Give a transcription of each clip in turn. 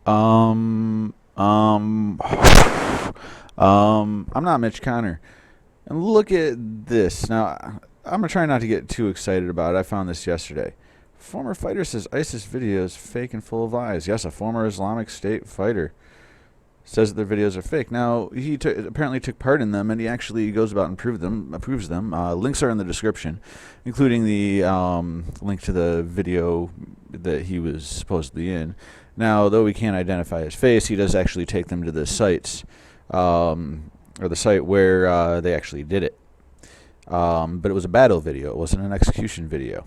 Um, um, I'm not Mitch Connor. And look at this. Now, I'm going to try not to get too excited about it. I found this yesterday. Former fighter says ISIS videos fake and full of lies. Yes, a former Islamic State fighter says that their videos are fake. Now, he apparently took part in them, and he actually goes about and approves them. Links are in the description, including the link to the video that he was supposedly in. Now, though we can't identify his face, he does actually take them to the sites, or the site where they actually did it. But it was a battle video. It wasn't an execution video.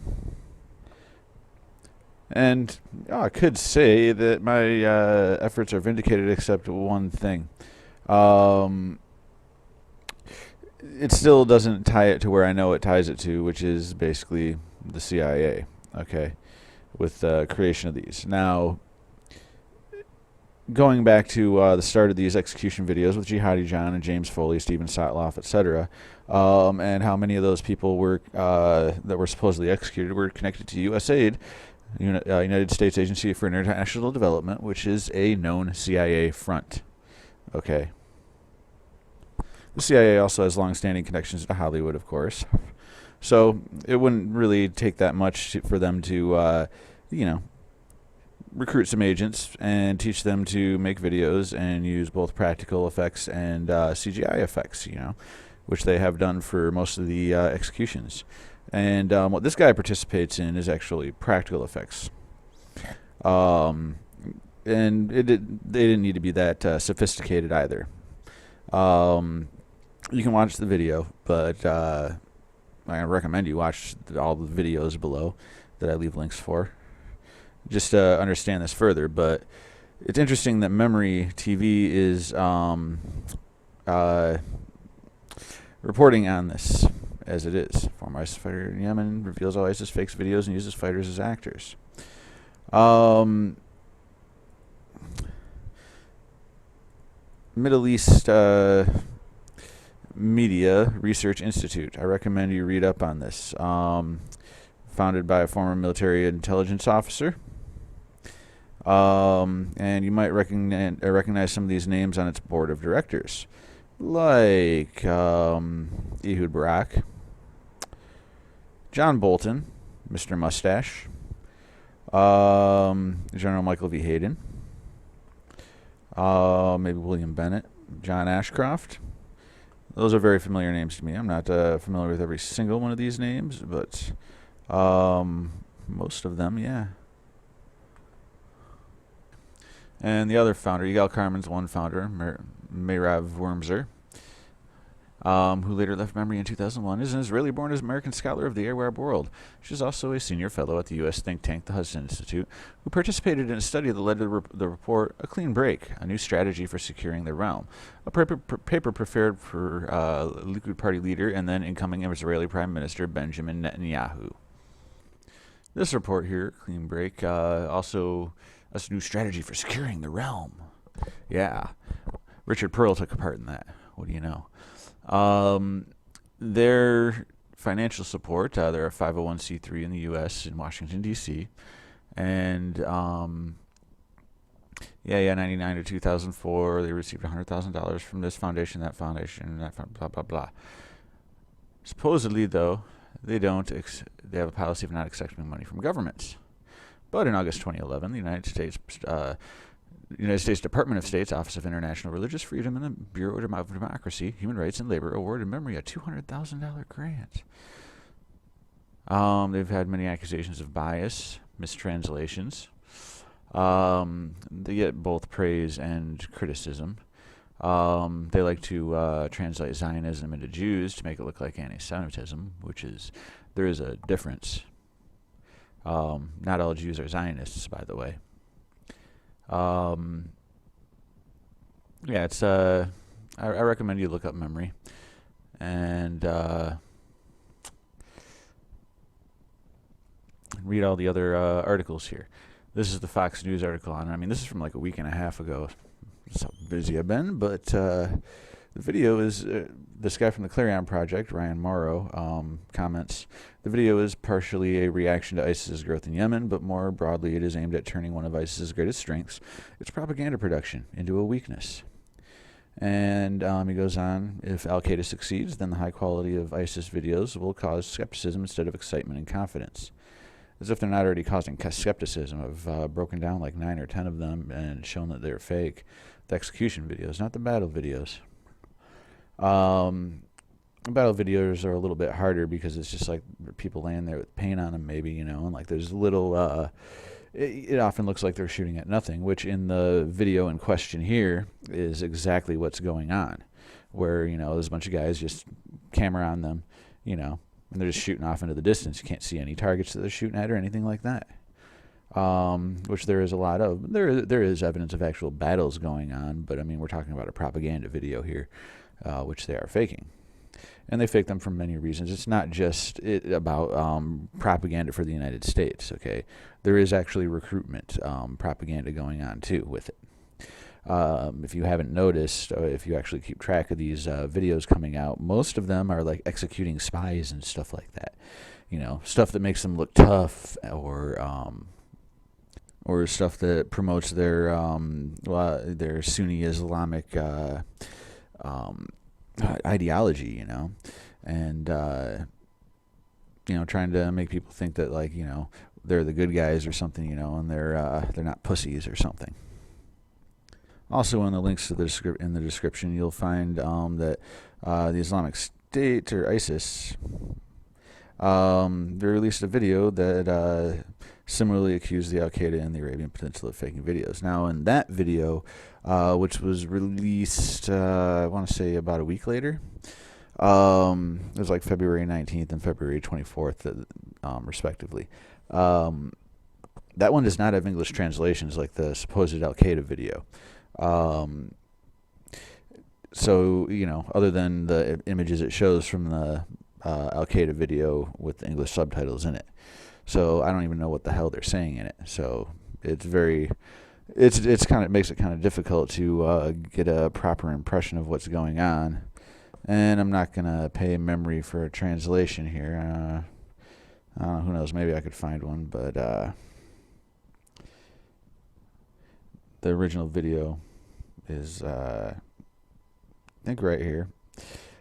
And I could say that my efforts are vindicated, except one thing. It still doesn't tie it to where I know it ties it to, which is basically the CIA, okay, with the creation of these. Now, going back to the start of these execution videos with Jihadi John and James Foley, Stephen Sotloff, etc., and how many of those people were that were supposedly executed were connected to USAID, United States Agency for International Development, which is a known CIA front. Okay. The CIA also has long-standing connections to Hollywood, of course. So it wouldn't really take that much for them to, recruit some agents and teach them to make videos and use both practical effects and CGI effects, which they have done for most of the executions. And what this guy participates in is actually practical effects. And they didn't need to be that sophisticated either. You can watch the video, but I recommend you watch all the videos below that I leave links for, just to understand this further. But it's interesting that Memory TV is reporting on this as it is. Former ISIS fighter in Yemen reveals how ISIS fakes videos and uses fighters as actors. Middle East Media Research Institute. I recommend you read up on this. Founded by a former military intelligence officer. And you might recognize some of these names on its board of directors, like Ehud Barak, John Bolton, Mr. Mustache, General Michael V. Hayden, maybe William Bennett, John Ashcroft. Those are very familiar names to me. I'm not familiar with every single one of these names, but most of them, yeah. And the other founder, Yigal Carmen's one founder, Meirav Wormser, who later left Memory in 2001, is an Israeli-born American scholar of the Arab world. She is also a senior fellow at the U.S. think tank, the Hudson Institute, who participated in a study that led to the report A Clean Break, a new strategy for securing the realm, a paper prepared for Likud party leader and then incoming Israeli Prime Minister Benjamin Netanyahu. This report here, Clean Break, also a new strategy for securing the realm. Yeah, Richard Pearl took a part in that. What do you know? Their financial support, they're a 501c3 in the U.S. in Washington, D.C. And, 99 to 2004, they received $100,000 from this foundation, that foundation, blah, blah, blah. Supposedly, though, they have a policy of not accepting money from governments. But in August 2011, the United States Department of State's Office of International Religious Freedom and the Bureau of Democracy, Human Rights, and Labor awarded Memory a $200,000 grant. They've had many accusations of bias, mistranslations. They get both praise and criticism. They like to translate Zionism into Jews to make it look like anti-Semitism, there is a difference. Not all Jews are Zionists, by the way. It's I recommend you look up Memory and read all the other articles here. This is the Fox News article on it. I mean, this is from like a week and a half ago. That's how busy I've been, but this The video is this guy from the Clarion Project, Ryan Morrow, comments, the video is partially a reaction to ISIS's growth in Yemen, but more broadly it is aimed at turning one of ISIS's greatest strengths, its propaganda production, into a weakness. And he goes on, if Al-Qaeda succeeds, then the high quality of ISIS videos will cause skepticism instead of excitement and confidence. As if they're not already causing skepticism. I've broken down like 9 or 10 of them and shown that they're fake. The execution videos, not the battle videos. Battle videos are a little bit harder because it's just like people laying there with paint on them, maybe, you know, and like there's little, it often looks like they're shooting at nothing, which in the video in question here is exactly what's going on, where, you know, there's a bunch of guys just camera on them, you know, and they're just shooting off into the distance. You can't see any targets that they're shooting at or anything like that. Which there is a lot of. There is evidence of actual battles going on, but I mean, we're talking about a propaganda video here, which they are faking. And they fake them for many reasons. It's not just about propaganda for the United States, okay? There is actually recruitment propaganda going on, too, with it. If you haven't noticed, or if you actually keep track of these videos coming out, most of them are like executing spies and stuff like that. You know, stuff that makes them look tough, or stuff that promotes their Sunni Islamic ideology, you know, and you know, trying to make people think that, like, you know, they're the good guys or something, you know, and they're not pussies or something. Also, in the links to in the description, you'll find that the Islamic State, or ISIS, they released a video that similarly accused the Al-Qaeda and the Arabian Peninsula of faking videos. Now, in that video, which was released, I want to say about a week later, it was like February 19th and February 24th, respectively. That one does not have English translations like the supposed Al-Qaeda video. So, you know, other than the images it shows from the Al-Qaeda video with the English subtitles in it. So I don't even know what the hell they're saying in it. So it's kind of makes it kind of difficult to get a proper impression of what's going on. And I'm not gonna pay memory for a translation here. Who knows? Maybe I could find one, but the original video is I think right here.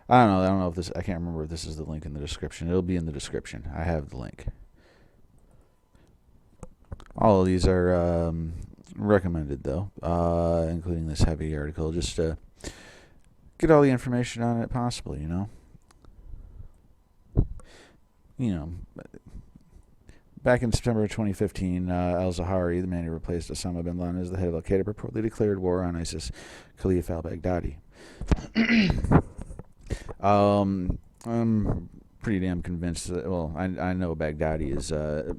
I don't know if this. I can't remember if this is the link in the description. It'll be in the description. I have the link. All of these are recommended, though, including this heavy article, just to get all the information on it possible, you know. You know, back in September 2015, al-Zawahiri, the man who replaced Osama bin Laden as the head of Al-Qaeda, purportedly declared war on ISIS Khalif al-Baghdadi. I'm pretty damn convinced that, well, I know Baghdadi is a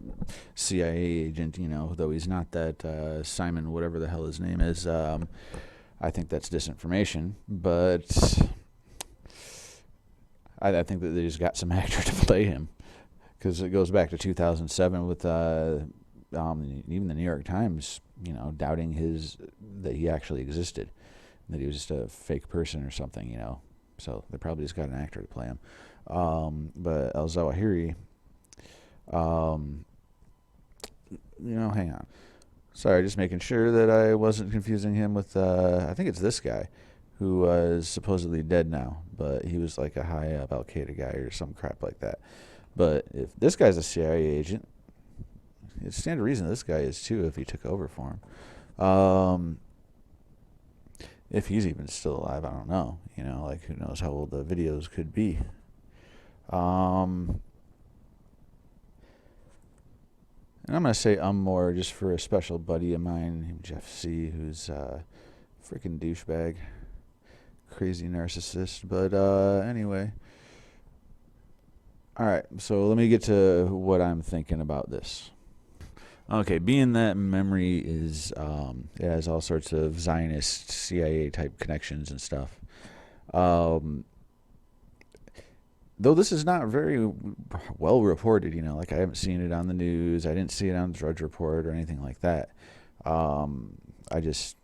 CIA agent, you know, though he's not that Simon, whatever the hell his name is. I think that's disinformation, but I think that they just got some actor to play him, because it goes back to 2007 with even the New York Times, you know, doubting that he actually existed, that he was just a fake person or something, you know. So they probably just got an actor to play him. But al-Zawahiri, you know, hang on. Sorry, just making sure that I wasn't confusing him with, I think it's this guy, who is supposedly dead now, but he was like a high-up Al-Qaeda guy or some crap like that. But if this guy's a CIA agent, it's stand to reason this guy is too if he took over for him. If he's even still alive, I don't know. You know, like, who knows how old the videos could be. And I'm going to say more just for a special buddy of mine, Jeff C., who's a freaking douchebag. Crazy narcissist. But anyway. Alright, so let me get to what I'm thinking about this. Okay, being that memory is, it has all sorts of Zionist CIA type connections and stuff. Though this is not very well reported, you know, like I haven't seen it on the news. I didn't see it on Drudge Report or anything like that. I just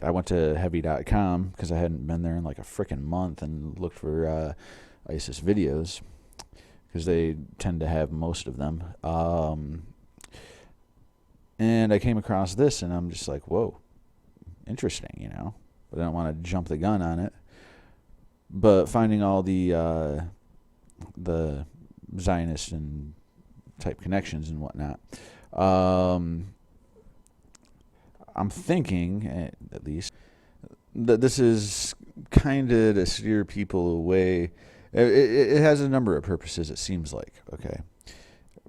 I went to heavy.com because I hadn't been there in like a freaking month and looked for ISIS videos because they tend to have most of them. And I came across this, and I'm just like, whoa, interesting, you know. But I don't want to jump the gun on it. But finding all the Zionist and type connections and whatnot, I'm thinking, at least, that this is kind of to steer people away. It has a number of purposes, it seems like, okay.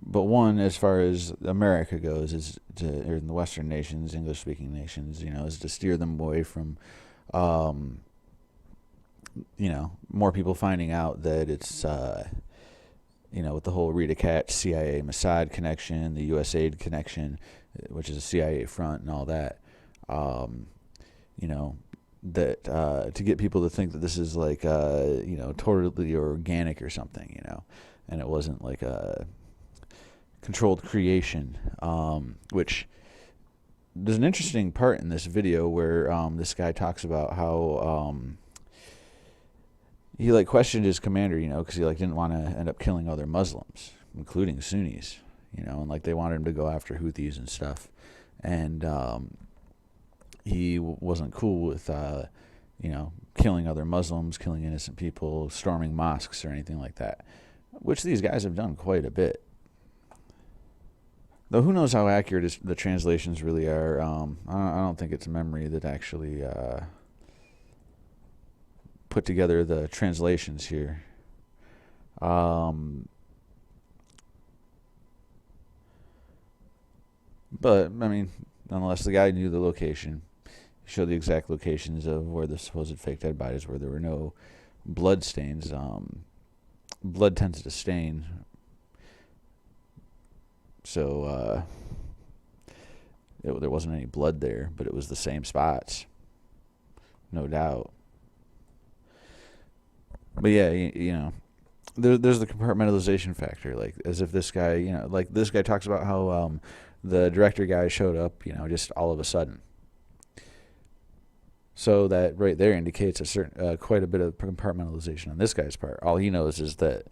But one, as far as America goes, is to, or in the Western nations, English-speaking nations, you know, is to steer them away from, you know, more people finding out that it's, you know, with the whole Rita Katz, CIA Mossad connection, the USAID connection, which is a CIA front and all that, you know, that to get people to think that this is like, you know, totally organic or something, you know, and it wasn't like a controlled creation, which there's an interesting part in this video where this guy talks about how he like questioned his commander, you know, because he like didn't want to end up killing other Muslims, including Sunnis, you know, and like they wanted him to go after Houthis and stuff, and he wasn't cool with you know, killing other Muslims, killing innocent people, storming mosques or anything like that, which these guys have done quite a bit. Though who knows how accurate the translations really are. I don't think it's memory that actually put together the translations here. But, I mean, nonetheless, the guy knew the location. He showed the exact locations of where the supposed fake dead bodies were. There were no blood stains. Blood tends to stain. So there wasn't any blood there, but it was the same spots, no doubt. But yeah, you know, there's the compartmentalization factor. Like, as if this guy, you know, like this guy talks about how the director guy showed up, you know, just all of a sudden. So that right there indicates a certain, quite a bit of compartmentalization on this guy's part. All he knows is that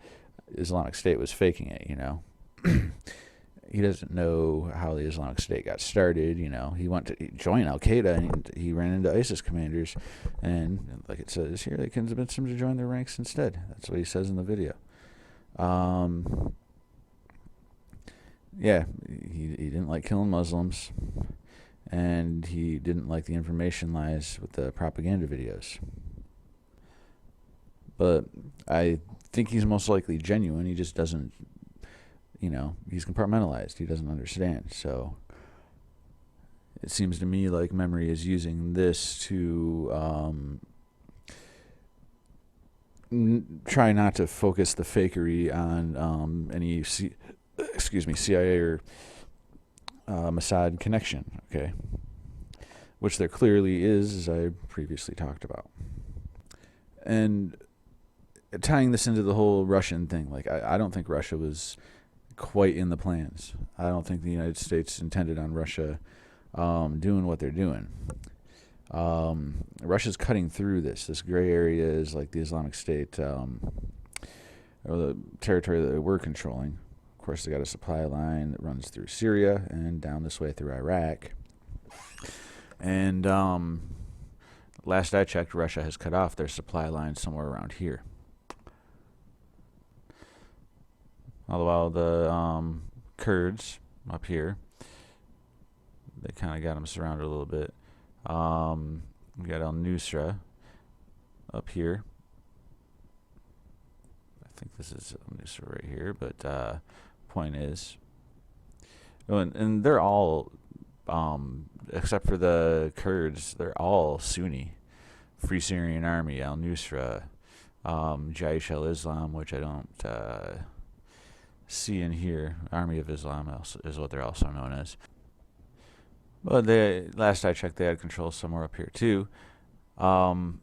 Islamic State was faking it, you know. He doesn't know how the Islamic State got started. You know, he went to join Al Qaeda and he ran into ISIS commanders, and like it says here, they convinced him to join their ranks instead. That's what he says in the video. Yeah, he didn't like killing Muslims, and he didn't like the information lies with the propaganda videos. But I think he's most likely genuine. He just doesn't. You know, he's compartmentalized. He doesn't understand. So it seems to me like memory is using this to try not to focus the fakery on any CIA or Mossad connection. Okay, which there clearly is, as I previously talked about. And tying this into the whole Russian thing, like I don't think Russia was quite in the plans. I don't think the United States intended on Russia doing what they're doing. Russia's cutting through this gray area is like the Islamic State, or the territory that we're controlling. Of course, they got a supply line that runs through Syria and down this way through Iraq. And last I checked, Russia has cut off their supply line somewhere around here. All the while the Kurds up here, they kind of got them surrounded a little bit. We got al-Nusra up here. I think this is al-Nusra right here, but point is, and they're all, except for the Kurds, they're all Sunni. Free Syrian Army, al-Nusra, Jaish al-Islam, which I don't see in here. Army of Islam is what they're also known as. But last I checked, they had control somewhere up here too. And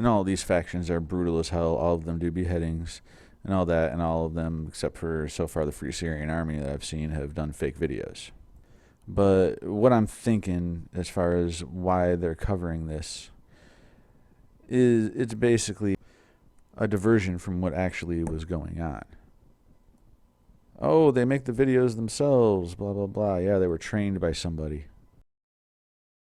all these factions are brutal as hell. All of them do beheadings and all that, and all of them, except for so far the Free Syrian Army that I've seen, have done fake videos. But what I'm thinking as far as why they're covering this is it's basically a diversion from what actually was going on. Oh, they make the videos themselves, blah, blah, blah. Yeah, they were trained by somebody.